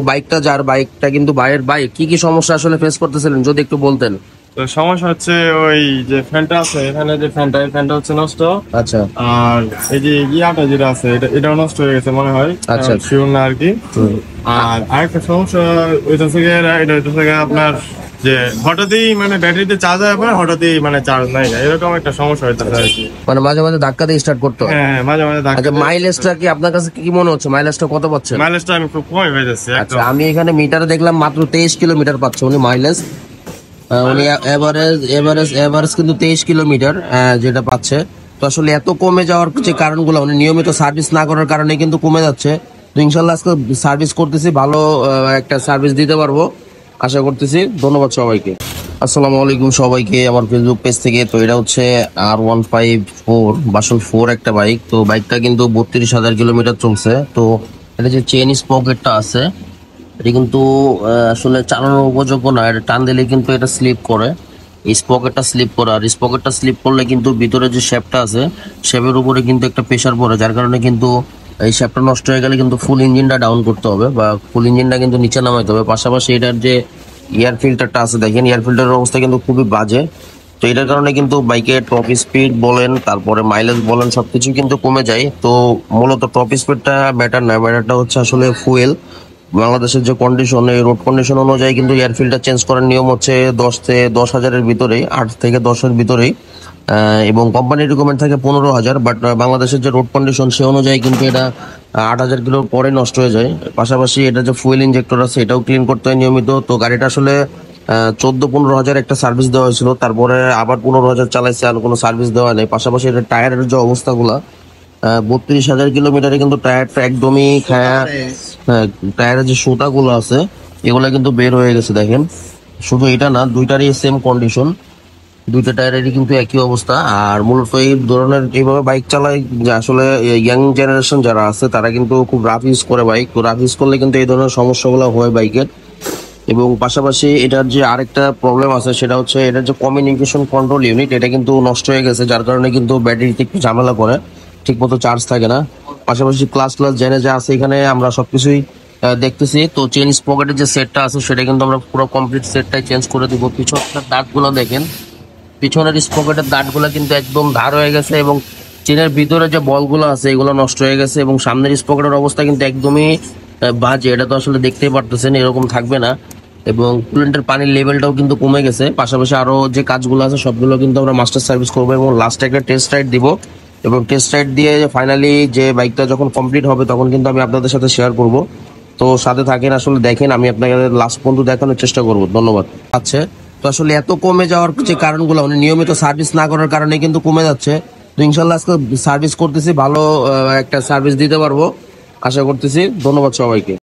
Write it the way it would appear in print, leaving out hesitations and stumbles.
বাইকটা যার বাইকটা কিন্তু বাইরের বাইক, কি কি সমস্যা আসলে ফেস করতেছিলেন যদি একটু বলতেন। তো সমস্যা হচ্ছে ওই যে ফ্যানটা আছে এখানে, যে ফ্যানটা এই ফ্যানটা হচ্ছে নষ্ট। আচ্ছা আর এই যে ইয়াটা যেটা আছে এটাও নষ্ট হয়ে গেছে মনে হয়, আচ্ছা শিওর না আর কি। আর আরেকটা সমস্যা হইতেছে গিয়ে এটা হইতেছে গিয়ে আপনার যে হঠাৎই মানে ব্যাটারিতে চার্জ হয় পরে হঠাৎই মানে চার্জ নাই যায়, এরকম একটা সমস্যা হইতেছে আর কি। মানে মাঝে মাঝে ধাক্কা দিয়ে স্টার্ট করতে হয়। হ্যাঁ হ্যাঁ, মাঝে মাঝে আচ্ছা মাইলেজটা কি আপনার কাছে কি মনে হচ্ছে, মাইলেজটা কত পাচ্ছেন? মাইলেজটা আমি খুব কমই হয়ে যাচ্ছে আচ্ছা আমি এখানে মিটারে দেখলাম মাত্র 23 কিলোমিটার পাচ্ছে উনি মাইলেজ। উনি এভারেজ কিন্তু 23 কিলোমিটার যেটা পাচ্ছে। তো আসলে এত কমে যাওয়ার যে কারণগুলো, উনি নিয়মিত সার্ভিস না করার কারণে কিন্তু কমে যাচ্ছে। তো ইনশাল্লাহ আজকে সার্ভিস করতেছি, ভালো একটা সার্ভিস দিতে পারবো আশা করতেছি। ধন্যবাদ সবাইকে। আসসালামু আলাইকুম সবাইকে আমার ফেসবুক পেজ থেকে। তো এটা হচ্ছে R154 ভার্সন 4 একটা বাইক। তো বাইকটা কিন্তু 32,000 কিলোমিটার চলছে। তো এটা যে চেইন স্পকেটটা আছে এটা কিন্তু আসলে চালানোর উপযোগ্য না, এটা টান দিলে কিন্তু এটা স্লিপ করে, এই স্পকেটটা স্লিপ করে। আর স্পকেটটা স্লিপ করলে কিন্তু ভিতরে যে শেপটা আছে শেপের উপরে কিন্তু একটা প্রেশার পড়ে, যার কারণে কিন্তু এই শেপটা নষ্ট হয়ে গেলে কিন্তু ফুল ইঞ্জিনটা ডাউন করতে হবে বা ফুল ইঞ্জিনটা কিন্তু নিচে নামাইতে হবে। পাশাপাশি এটার যে এয়ার ফিল্টারটা আছে দেখেন, এয়ার ফিল্টারের অবস্থা কিন্তু খুবই বাজে। তো এটার কারণে কিন্তু বাইকের টপ স্পিড বলেন, তারপরে মাইলেজ বলেন, সবকিছু কিন্তু কমে যায়। তো মূলত টপ স্পিডটা ম্যাটার না, ম্যাটারটা হচ্ছে আসলে ফুয়েল। বাংলাদেশের যে কন্ডিশন, এই রোড কন্ডিশন অনুযায়ী কিন্তু এয়ার ফিল্টার চেঞ্জ করার নিয়ম হচ্ছে 10,000-10,000-এর ভিতরেই, 8 থেকে 10-এর ভিতরেই। এবং কোম্পানির রিকমেন্ড থাকে 15,000, বাট বাংলাদেশের যে রোড কন্ডিশন সে অনুযায়ী কিন্তু এটা 8,000 কিলোর পরে নষ্ট হয়ে যায়। পাশাপাশি এটা যে ফুয়েল ইনজেক্টর আছে এটাও ক্লিন করতে হয় নিয়মিত। তো গাড়িটা আসলে 14-15 হাজার একটা সার্ভিস দেওয়া হয়েছিল, তারপরে আবার 15,000 চালাইছে, আর কোনো সার্ভিস দেওয়া নেই। পাশাপাশি এটা টায়ারের যে অবস্থাগুলা, 32,000 কিলোমিটারে কিন্তু টায়ারটা একদমই খায়া, টায়ারের যে সুতাগুলো আছে এগুলা কিন্তু বের হয়ে গেছে দেখেন। শুধু এটা না, দুইটারই সেম কন্ডিশন, দুইটা টায়ারেরই কিন্তু একই অবস্থা। আর মূলত এই ধরনের এইভাবে বাইক চালায় যে আসলে ইয়াং জেনারেশন যারা আছে তারা কিন্তু খুব রাফ ইউজ করে বাইক। তো রাফ ইউজ করলে কিন্তু এই ধরনের সমস্যাগুলো হয় বাইকের। এবং পাশাপাশি এটার যে আরেকটা প্রবলেম আছে সেটা হচ্ছে এটার যে কমিউনিকেশন কন্ট্রোল ইউনিট এটা কিন্তু নষ্ট হয়ে গেছে, যার কারণে কিন্তু ব্যাটারিতে একটু ঝামেলা করে, ঠিক মতো চার্জ থাকে না। পাশাপাশি ক্লাস জেনে যা আছে এখানে আমরা সবকিছুই দেখতেছি। তো চেন স্পকেটের যে সেটটা আছে সেটা কিন্তু আমরা পুরো কমপ্লিট সেটটাই চেঞ্জ করে দিব। পিছনের দাঁতগুলো দেখেন, পিছনের স্পকেটের দাঁতগুলো কিন্তু একদম ধার হয়ে গেছে, এবং চেনের ভিতরে যে বলগুলো আছে এগুলো নষ্ট হয়ে গেছে, এবং সামনের স্পকেটের অবস্থা কিন্তু একদমই বাজে। এটা তো আসলে দেখতেই পারতেছেন, এরকম থাকবে না। এবং কুলেন্টের পানির লেভেলটাও কিন্তু কমে গেছে। পাশাপাশি আরো যে কাজগুলো আছে সবগুলো কিন্তু আমরা মাস্টার সার্ভিস করবো, এবং লাস্টে একটা টেস্ট রাইড দিব। এবং টেস্ট রাইড দিয়ে ফাইনালি যে বাইকটা যখন কমপ্লিট হবে তখন কিন্তু আমি আপনাদের সাথে শেয়ার করব। তো সাথে থাকেন, আসলে দেখেন, আমি আপনাকে লাস্ট পর্যন্ত দেখানোর চেষ্টা করব। ধন্যবাদ। আচ্ছা তো আসলে এত কমে যাওয়ার যে কারণগুলো, উনি নিয়মিত সার্ভিস না করার কারণে কিন্তু কমে যাচ্ছে। তো ইনশাল্লাহ আজকে সার্ভিস করতেছি, ভালো একটা সার্ভিস দিতে পারবো আশা করতেছি। ধন্যবাদ সবাইকে।